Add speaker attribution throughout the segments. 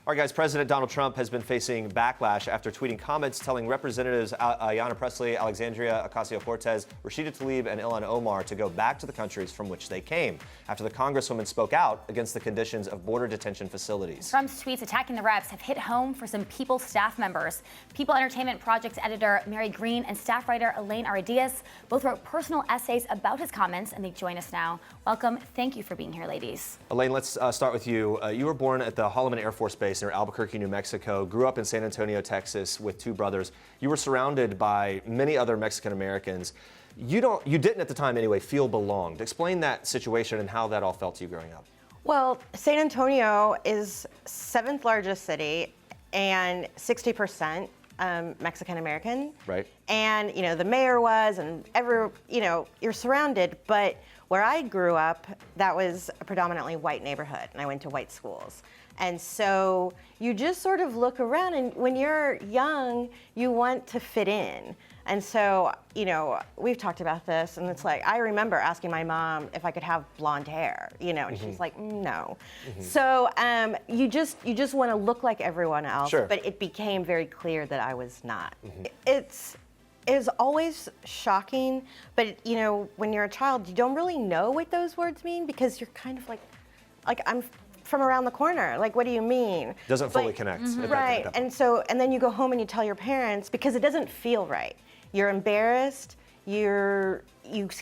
Speaker 1: All right, guys, President Donald Trump has been facing backlash after tweeting comments telling Representatives Ayanna Pressley, Alexandria Ocasio-Cortez, Rashida Tlaib, and Ilhan Omar to go back to the countries from which they came after the Congresswoman spoke out against the conditions of border detention facilities.
Speaker 2: Trump's tweets attacking the reps have hit home for some People staff members. People Entertainment Project editor Mary Green and staff writer Elaine Aradillas both wrote personal essays about his comments, and they join us now. Welcome. Thank you for being here, ladies.
Speaker 1: Elaine, let's start with you. You were born at the Holloman Air Force Base near Albuquerque, New Mexico, grew up in San Antonio, Texas with two brothers. You were surrounded by many other Mexican Americans. You didn't at the time anyway feel belonged. Explain that situation and how that all felt to you growing up.
Speaker 3: Well, San Antonio is 7th largest city and 60% Mexican American.
Speaker 1: Right.
Speaker 3: And, the mayor was, and you're surrounded. But where I grew up, that was a predominantly white neighborhood, and I went to white schools. And so you just sort of look around, and when you're young, you want to fit in. And so, we've talked about this, and it's like, I remember asking my mom if I could have blonde hair, and she's like, no. So you just want to look like everyone else,
Speaker 1: Sure.
Speaker 3: But it became very clear that I was not. It is always shocking, but when you're a child, you don't really know what those words mean because you're kind of like I'm from around the corner. Like, what do you mean?
Speaker 1: Doesn't fully connect.
Speaker 3: Right. And then you go home and you tell your parents because it doesn't feel right. You're embarrassed. You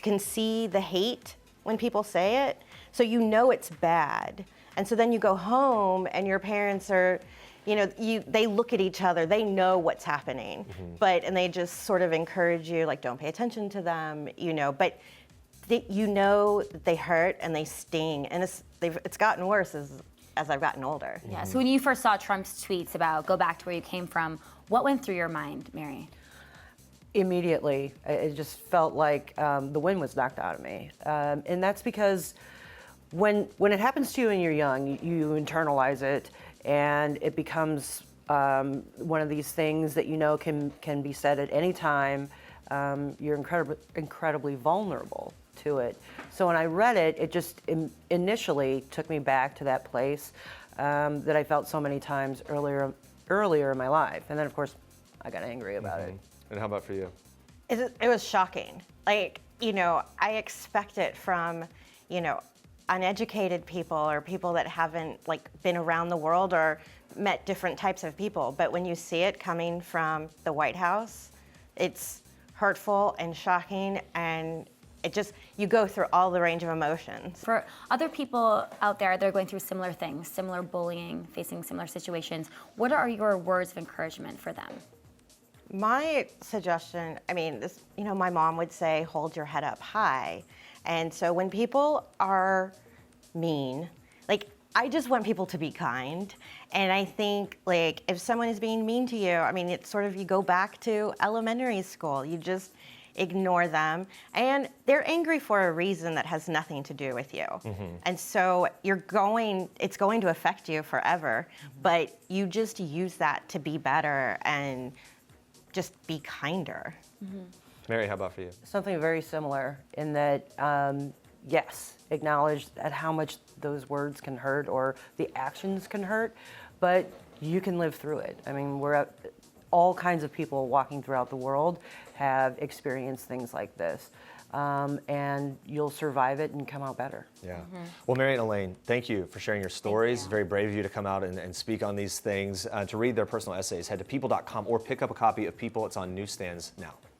Speaker 3: can see the hate when people say it, so it's bad. And so then you go home and your parents are, they look at each other. They know what's happening, and they just sort of encourage you, like, don't pay attention to them, But that they hurt and they sting, and it's gotten worse as I've gotten older.
Speaker 2: Yeah. So when you first saw Trump's tweets about go back to where you came from, what went through your mind, Mary?
Speaker 4: Immediately, it just felt like the wind was knocked out of me, and that's because when it happens to you and you're young, you internalize it, and it becomes one of these things that can be said at any time. You're incredibly vulnerable to it. So when I read it, it just initially took me back to that place that I felt so many times earlier in my life, and then of course I got angry about it.
Speaker 1: And how about for you?
Speaker 3: It was shocking. Like, I expect it from, uneducated people or people that haven't been around the world or met different types of people. But when you see it coming from the White House, it's hurtful and shocking, and you go through all the range of emotions.
Speaker 2: For other people out there, they're going through similar things, similar bullying, facing similar situations. What are your words of encouragement for them?
Speaker 3: My suggestion, my mom would say, hold your head up high. And so when people are mean, I just want people to be kind. And I think, if someone is being mean to you, it's sort of, you go back to elementary school. You just ignore them. And they're angry for a reason that has nothing to do with you. And so it's going to affect you forever. But you just use that to be better and just be kinder.
Speaker 1: Mary, how about for you?
Speaker 4: Something very similar in that, yes, acknowledge at how much those words can hurt or the actions can hurt, but you can live through it. All kinds of people walking throughout the world have experienced things like this, and you'll survive it and come out better.
Speaker 1: Yeah. Well, Mary and Elaine, thank you for sharing your stories. Very brave of you to come out and speak on these things. To read their personal essays, head to people.com or pick up a copy of People. It's on newsstands now.